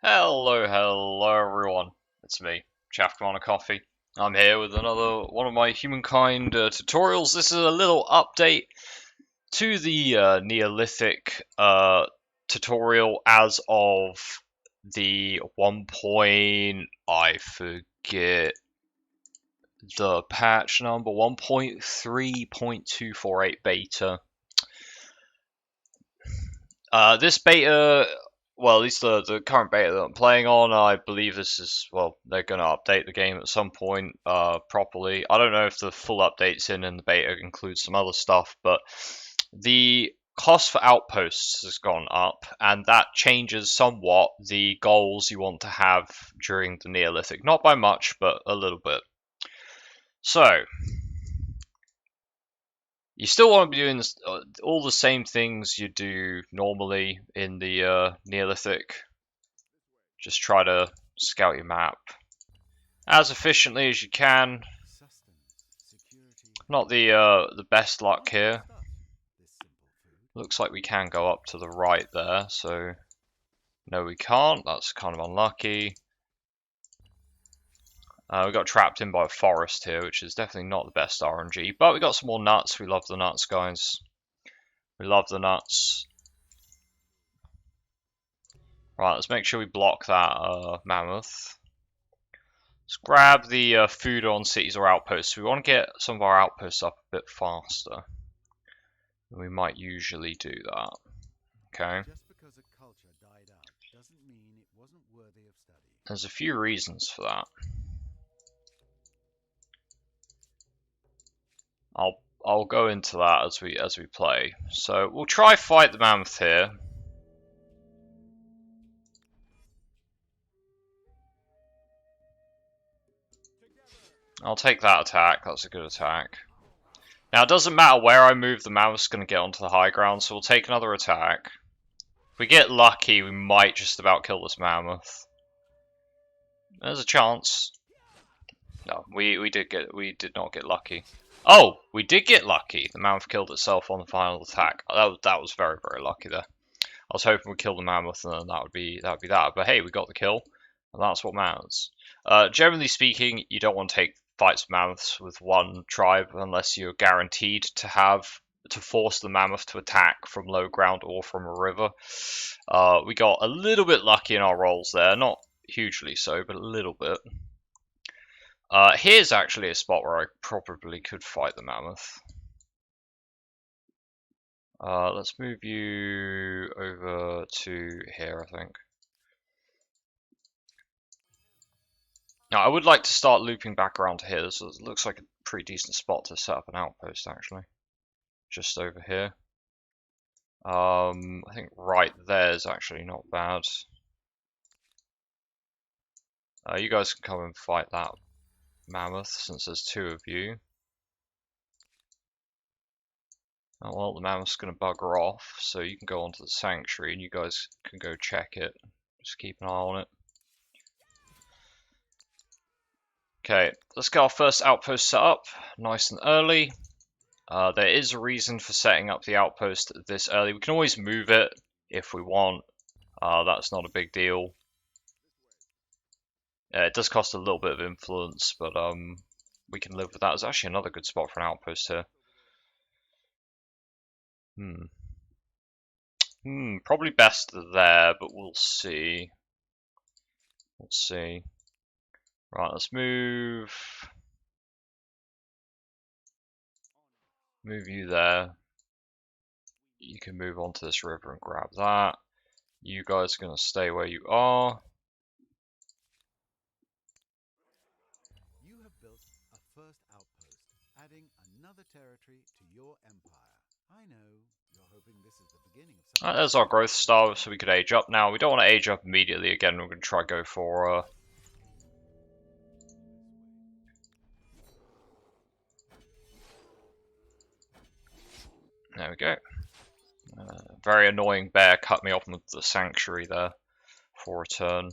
Hello everyone. It's me, Chaff Commander Coffee. I'm here with another one of my Humankind tutorials. This is a little update to the Neolithic tutorial as of the I forget the patch number, 1.3.248 beta. This beta, well, at least the current beta that I'm playing on, I believe this is, well, they're going to update the game at some point properly. I don't know if the full updates in the beta include some other stuff, but the cost for outposts has gone up, and that changes somewhat the goals you want to have during the Neolithic. Not by much, but a little bit. So, you still want to be doing all the same things you do normally in the Neolithic. Just try to scout your map as efficiently as you can. Not the best luck here. Looks like we can go up to the right there, so no we can't. That's kind of unlucky. We got trapped in by a forest here, which is definitely not the best RNG, but we got some more nuts. We love the nuts, guys. We love the nuts. Right, let's make sure we block that mammoth. Let's grab the food on cities or outposts. We want to get some of our outposts up a bit faster than we might usually do that. Okay. There's a few reasons for that. I'll go into that as we play. So we'll try fight the mammoth here. I'll take that attack. That's a good attack. Now it doesn't matter where I move, the mammoth's going to get onto the high ground, so we'll take another attack. If we get lucky, we might just about kill this mammoth. There's a chance. No, we did not get lucky. Oh, we did get lucky. The mammoth killed itself on the final attack. That was very lucky there. I was hoping we'd kill the mammoth and then that would be that. But hey, we got the kill, and that's what matters. Generally speaking, you don't want to take fights with mammoths with one tribe unless you're guaranteed to force the mammoth to attack from low ground or from a river. We got a little bit lucky in our rolls there, not hugely so, but a little bit. Here's actually a spot where I probably could fight the mammoth. Let's move you over to here, I think. Now, I would like to start looping back around to here. This looks like a pretty decent spot to set up an outpost, actually. Just over here. I think right there is actually not bad. You guys can come and fight that mammoth, since there's two of you. Oh, well, the mammoth's going to bugger off, so you can go onto the sanctuary and you guys can go check it. Just keep an eye on it. Okay, let's get our first outpost set up, nice and early. There is a reason for setting up the outpost this early. We can always move it if we want. That's not a big deal. It does cost a little bit of influence, but we can live with that. It's actually another good spot for an outpost here. Probably best there, but we'll see. Let's see. Right, let's move you there. You can move onto this river and grab that. You guys are going to stay where you are. You have built a first outpost, adding another territory to your empire. I know you're hoping this is the beginning of something. There's our growth star, so we could age up now. We don't want to age up immediately again. We're going to try go for there we go. Very annoying bear cut me off with the sanctuary there for a turn.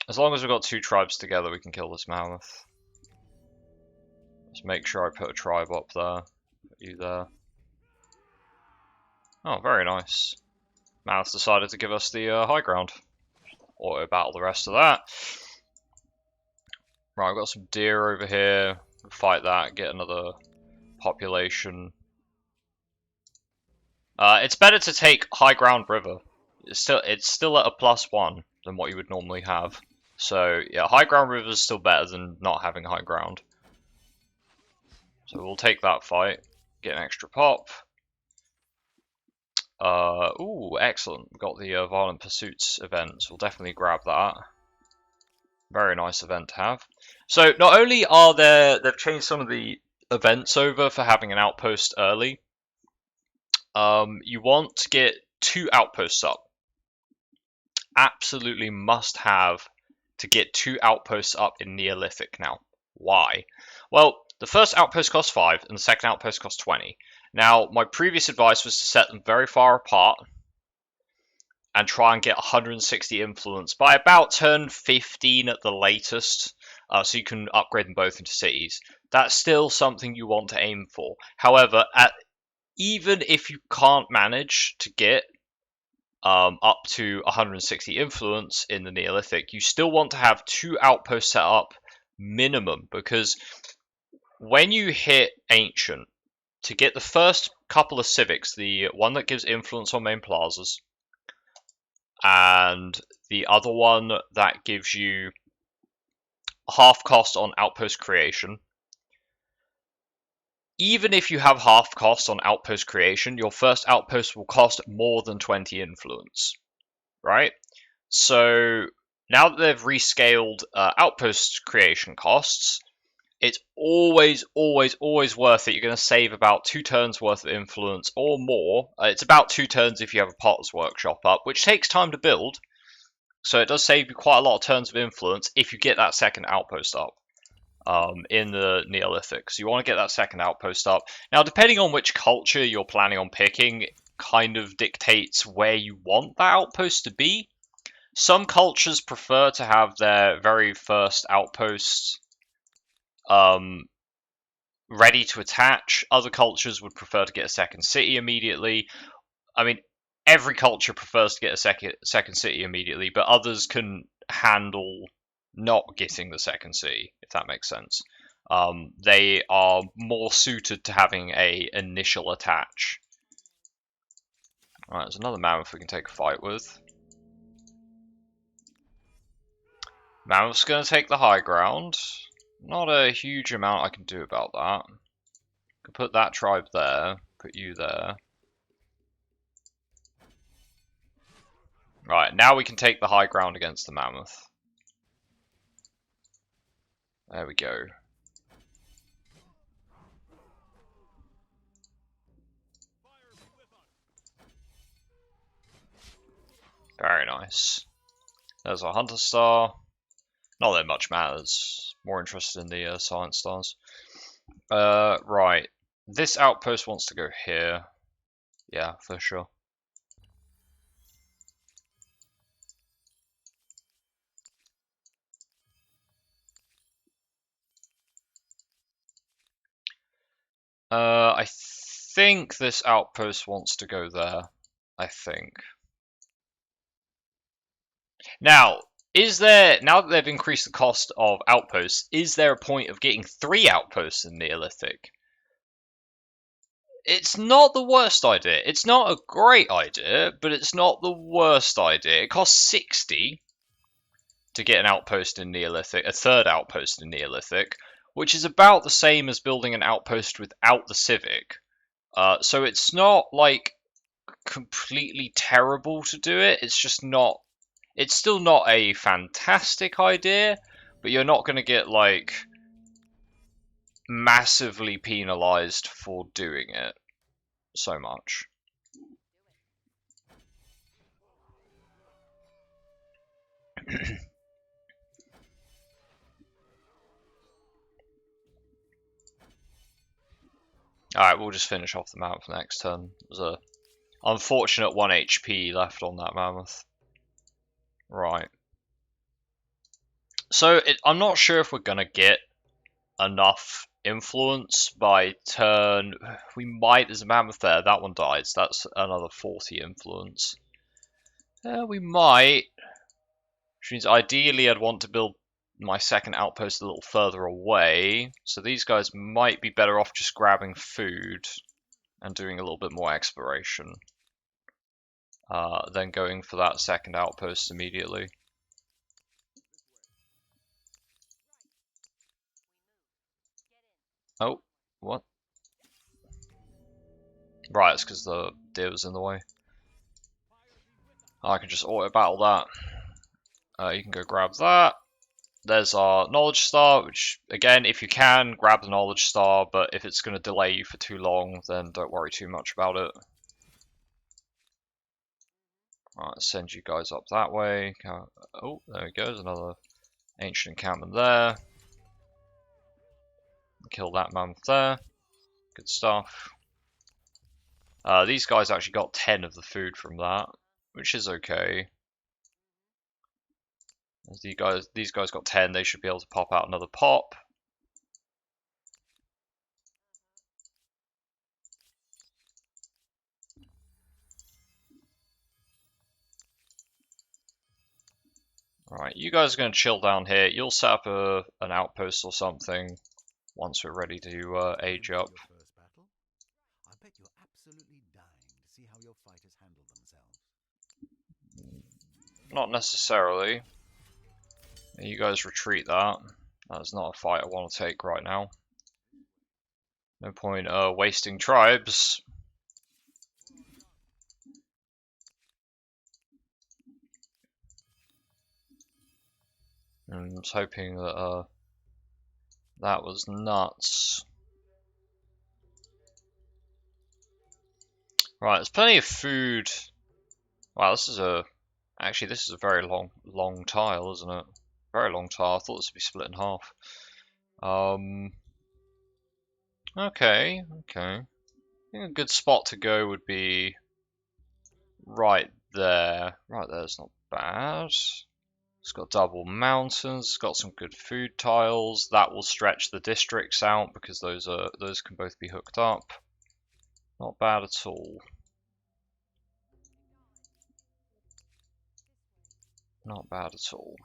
As long as we've got two tribes together, we can kill this mammoth. Let's make sure I put a tribe up there. Put you there. Oh, very nice. Mammoth decided to give us the high ground. Auto battle the rest of that. Right, I've got some deer over here. Fight that, get another population. It's better to take high ground river. It's still at a +1 than what you would normally have. So yeah, high ground river is still better than not having high ground. So we'll take that fight, get an extra pop. Ooh, excellent. We've got the Violent Pursuits event, so we'll definitely grab that. Very nice event to have. So not only are they've changed some of the events over for having an outpost early. You want to get 2 outposts up. Absolutely must have to get 2 outposts up in Neolithic now. Why? Well, the first outpost costs 5 and the second outpost costs 20. Now, my previous advice was to set them very far apart and try and get 160 influence by about turn 15 at the latest, so you can upgrade them both into cities. That's still something you want to aim for. However, even if you can't manage to get up to 160 influence in the Neolithic, you still want to have 2 outposts set up minimum, because when you hit Ancient, to get the first couple of civics, the one that gives influence on main plazas, and the other one that gives you half cost on outpost creation, even if you have half cost on outpost creation, your first outpost will cost more than 20 influence, right? So now that they've rescaled outpost creation costs, it's always worth it. You're going to save about 2 turns worth of influence or more. It's about 2 turns if you have a Potter's Workshop up, which takes time to build. So it does save you quite a lot of turns of influence if you get that second outpost up in the Neolithic. So you want to get that second outpost up. Now, depending on which culture you're planning on picking, kind of dictates where you want that outpost to be. Some cultures prefer to have their very first outpost ready to attach. Other cultures would prefer to get a second city immediately. I mean, every culture prefers to get a second city immediately, but others can handle not getting the second city, if that makes sense. They are more suited to having a initial attach. Alright, there's another mammoth we can take a fight with. Mammoth's going to take the high ground. Not a huge amount I can do about that. Could put that tribe there, put you there. Right, now we can take the high ground against the mammoth. There we go. Very nice. There's our Hunter Star. Not that much matters. More interested in the Science Stars. Right. This outpost wants to go here. Yeah, for sure. I think this outpost wants to go there. I think. Now, now that they've increased the cost of outposts, is there a point of getting 3 outposts in Neolithic? It's not the worst idea. It's not a great idea, but it's not the worst idea. It costs 60 to get an outpost in Neolithic, a third outpost in Neolithic, which is about the same as building an outpost without the civic. So it's not like completely terrible to do it. It's just not. It's still not a fantastic idea, but you're not going to get like massively penalized for doing it so much. Alright, we'll just finish off the mammoth next turn. There's a unfortunate 1 HP left on that mammoth. Right. So I'm not sure if we're going to get enough influence by turn. We might. There's a mammoth there. That one dies. That's another 40 influence. We might. Which means ideally I'd want to build my second outpost a little further away. So these guys might be better off just grabbing food and doing a little bit more exploration. Than going for that second outpost immediately. Oh, what? Right, it's because the deer was in the way. I can just auto battle that. You can go grab that. There's our knowledge star, which again, if you can, grab the knowledge star, but if it's going to delay you for too long, then don't worry too much about it. Alright, send you guys up that way. Oh, there we go, there's another ancient encampment there. Kill that mammoth there. Good stuff. These guys actually got 10 of the food from that, which is okay. As these guys got 10, they should be able to pop out another pop. Alright, you guys are going to chill down here. You'll set up an outpost or something once we're ready to age up. I bet you're absolutely dying to see how your fighters handle themselves. Not necessarily. You guys retreat that. That's not a fight I want to take right now. No point wasting tribes. And I was hoping that that was nuts. Right, there's plenty of food. Wow, this is a very long tile, isn't it? Very long tile. I thought this would be split in half. Okay. I think a good spot to go would be right there. Right there's not bad. It's got double mountains. It's got some good food tiles. That will stretch the districts out because those can both be hooked up. Not bad at all. Not bad at all.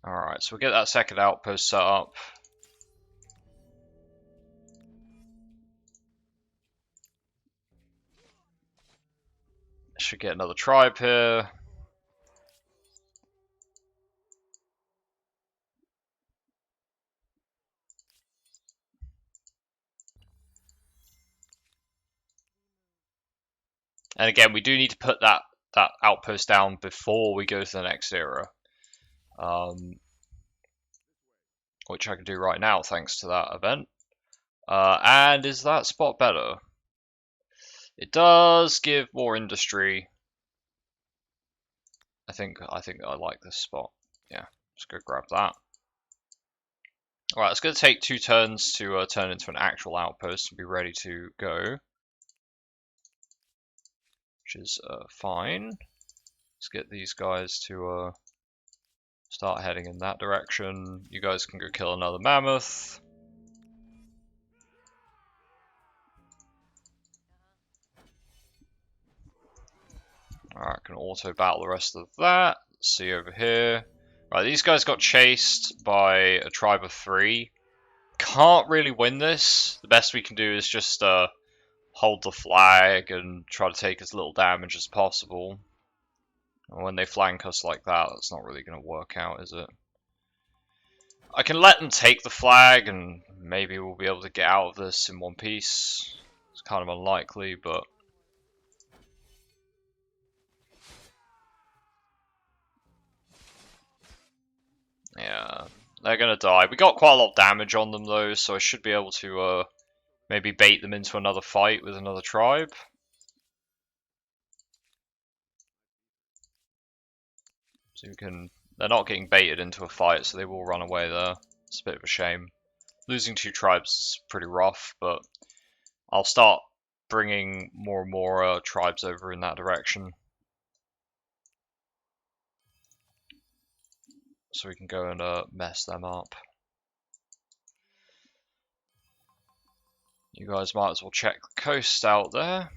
Alright, so we'll get that second outpost set up. Should get another tribe here. And again, we do need to put that outpost down before we go to the next era. Which I can do right now thanks to that event. And is that spot better? It does give more industry. I think I like this spot. Yeah, let's go grab that. Alright, it's going to take 2 turns to turn into an actual outpost and be ready to go. Which is fine. Let's get these guys to start heading in that direction. You guys can go kill another mammoth. Alright, I can auto battle the rest of that. Let's see over here. Right, these guys got chased by a tribe of 3. Can't really win this. The best we can do is just hold the flag and try to take as little damage as possible. And when they flank us like that, that's not really going to work out, is it? I can let them take the flag and maybe we'll be able to get out of this in one piece. It's kind of unlikely, but... yeah, they're going to die. We got quite a lot of damage on them though, so I should be able to maybe bait them into another fight with another tribe. So we can... they're not getting baited into a fight, so they will run away there. It's a bit of a shame. Losing 2 tribes is pretty rough, but I'll start bringing more and more tribes over in that direction. So we can go and mess them up. You guys might as well check the coast out there.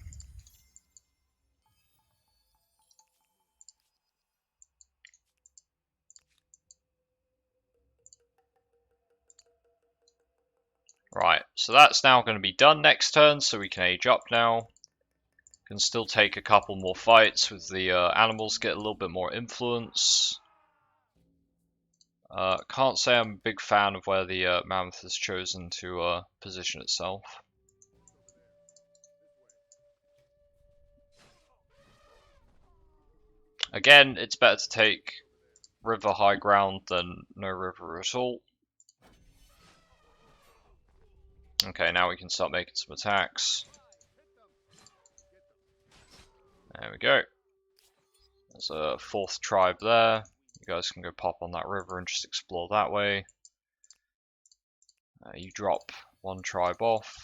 Right, so that's now going to be done next turn, so we can age up now. Can still take a couple more fights with the animals, get a little bit more influence. Can't say I'm a big fan of where the mammoth has chosen to position itself. Again, it's better to take river high ground than no river at all. Okay, now we can start making some attacks. There we go. There's a fourth tribe there. You guys can go pop on that river and just explore that way. You drop one tribe off.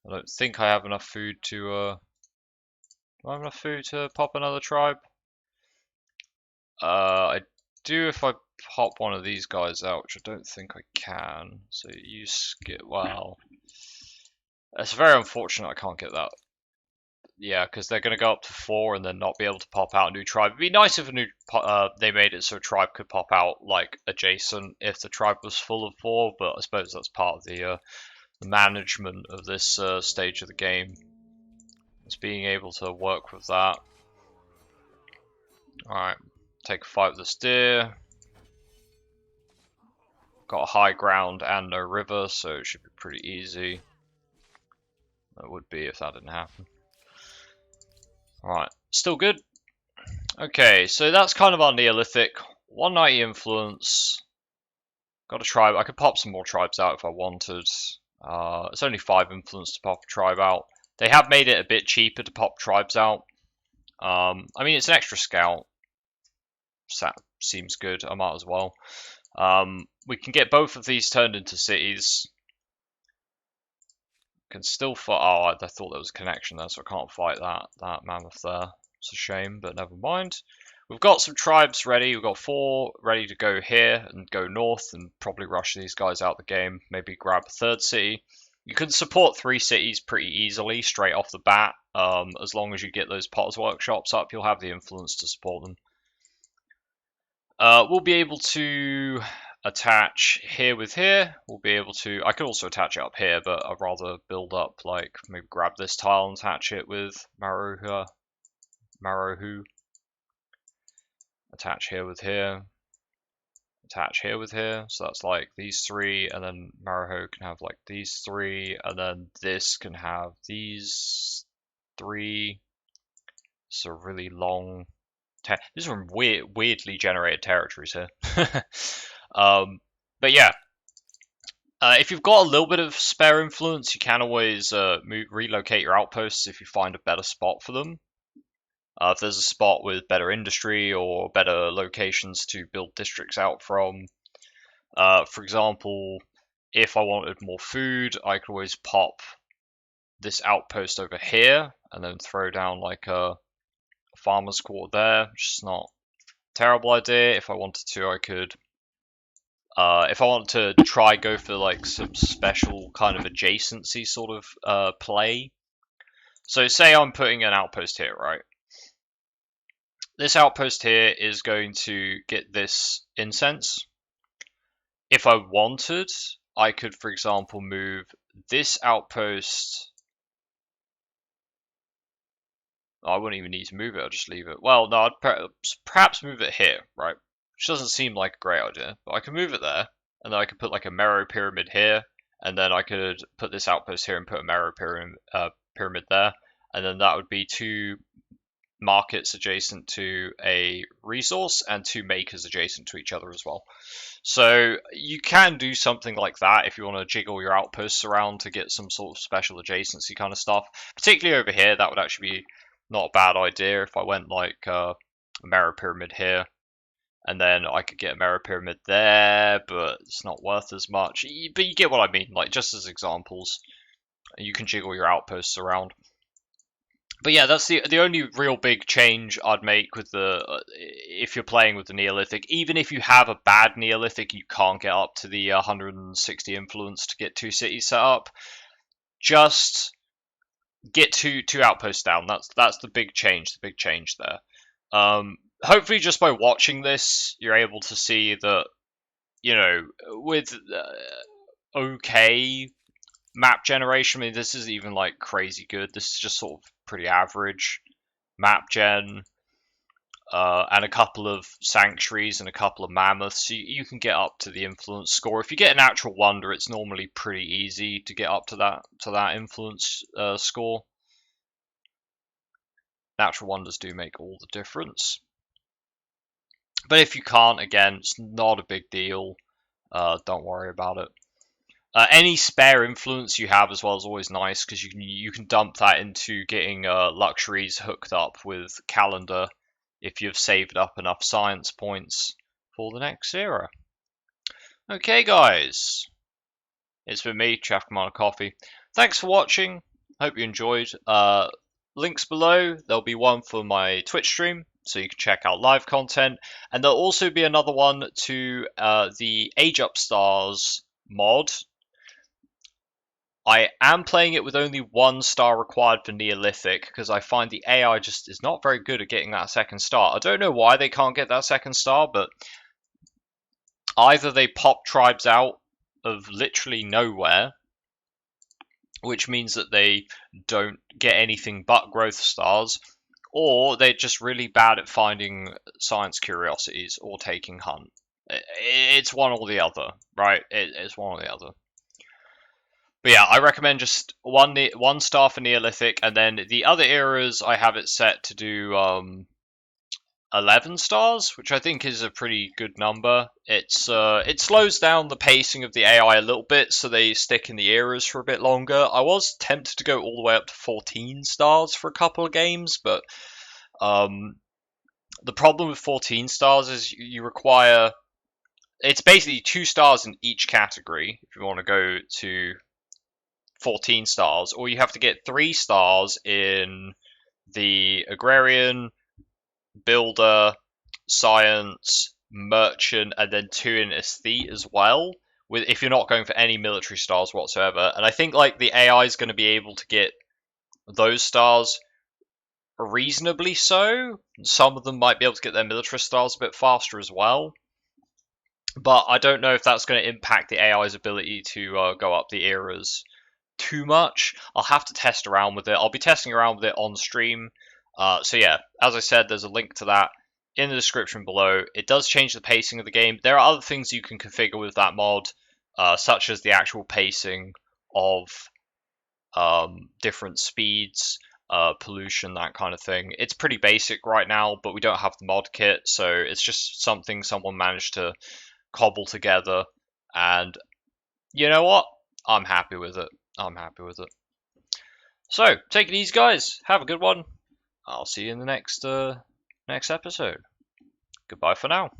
I don't think I have enough food to, do I have enough food to pop another tribe? I do if I pop one of these guys out, which I don't think I can. So you skip, well, it's very unfortunate I can't get that. Yeah, because they're going to go up to 4 and then not be able to pop out a new tribe. It'd be nice if a new they made it so a tribe could pop out like adjacent if the tribe was full of 4, but I suppose that's part of the management of this stage of the game. It's being able to work with that. Alright, take a fight with this deer. Got a high ground and no river, so it should be pretty easy. That would be if that didn't happen. Alright, still good. Okay, so that's kind of our Neolithic. 190 influence. Got a tribe. I could pop some more tribes out if I wanted. It's only 5 influence to pop a tribe out. They have made it a bit cheaper to pop tribes out. I mean, it's an extra scout. So that seems good. I might as well. We can get both of these turned into cities. Can still fight. Oh, I thought there was a connection there, so I can't fight that mammoth there. It's a shame, but never mind. We've got some tribes ready. We've got 4 ready to go here and go north and probably rush these guys out the game. Maybe grab a 3rd city. You can support 3 cities pretty easily straight off the bat. As long as you get those Potters workshops up, you'll have the influence to support them. We'll be able to attach here with here. We'll be able to, I could also attach it up here, but I'd rather build up, like, maybe grab this tile and attach it with Marohu. Attach here with here. Attach here with here. So that's like these 3, and then Marohu can have like these 3, and then this can have these 3. So really long. These are weirdly generated territories here. But yeah, if you've got a little bit of spare influence, you can always relocate your outposts if you find a better spot for them. If there's a spot with better industry or better locations to build districts out from. For example, if I wanted more food, I could always pop this outpost over here and then throw down like a farmer's quarter there, which is not a terrible idea. If I wanted to, I could if I want to try go for like some special kind of adjacency sort of play. So say I'm putting an outpost here, right? This outpost here is going to get this incense. If I wanted, I could, for example, move this outpost. I wouldn't even need to move it, I'll just leave it. Well, no, I'd perhaps move it here, right? Which doesn't seem like a great idea, but I can move it there, and then I could put like a marrow pyramid here, and then I could put this outpost here and put a marrow pyramid there, and then that would be 2 markets adjacent to a resource and 2 makers adjacent to each other as well. So you can do something like that if you want to jiggle your outposts around to get some sort of special adjacency kind of stuff. Particularly over here, that would actually be not a bad idea if I went like a marrow pyramid here, and then I could get a marrow pyramid there, but it's not worth as much. But you get what I mean, like just as examples, you can jiggle your outposts around. But yeah, that's the only real big change I'd make with the if you're playing with the Neolithic. Even if you have a bad Neolithic, you can't get up to the 160 influence to get 2 cities set up. Just get two outposts down. That's the big change. The big change there. Hopefully, just by watching this, you're able to see that with okay map generation. I mean, this isn't even like crazy good. This is just sort of pretty average map gen, and a couple of sanctuaries and a couple of mammoths. You can get up to the influence score. If you get a natural wonder, it's normally pretty easy to get up to that influence score. Natural wonders do make all the difference. But if you can't, again, it's not a big deal. Don't worry about it. Any spare influence you have as well is always nice because you can dump that into getting luxuries hooked up with calendar if you've saved up enough science points for the next era. Okay, guys, it's been me, Chaff Commander Coffee. Thanks for watching. Hope you enjoyed. Links below. There'll be one for my Twitch stream, so you can check out live content, and there'll also be another one to the Age Up Stars mod. I am playing it with only 1 star required for Neolithic because I find the AI just is not very good at getting that 2nd star. I don't know why they can't get that 2nd star, but either they pop tribes out of literally nowhere, which means that they don't get anything but growth stars, or they're just really bad at finding science curiosities or taking hunt. It's one or the other, right? It's one or the other. But yeah, I recommend just 1 star for Neolithic, and then the other eras I have it set to do 11 stars, which I think is a pretty good number. It slows down the pacing of the AI a little bit, so they stick in the eras for a bit longer. I was tempted to go all the way up to 14 stars for a couple of games, but the problem with 14 stars is you require. It's basically 2 stars in each category if you want to go to 14 stars, or you have to get 3 stars in the agrarian, builder, science, merchant, and then 2 in aesthete as well. With if you're not going for any military stars whatsoever, and I think like the AI is going to be able to get those stars reasonably so. Some of them might be able to get their military stars a bit faster as well. But I don't know if that's going to impact the AI's ability to go up the eras too much. I'll have to test around with it. I'll be testing around with it on stream. So yeah, as I said, there's a link to that in the description below. It does change the pacing of the game. There are other things you can configure with that mod, such as the actual pacing of different speeds, pollution, that kind of thing. It's pretty basic right now, but we don't have the mod kit, so it's just something someone managed to cobble together. And you know what? I'm happy with it. I'm happy with it. So, take it easy, guys. Have a good one. I'll see you in the next episode. Goodbye for now.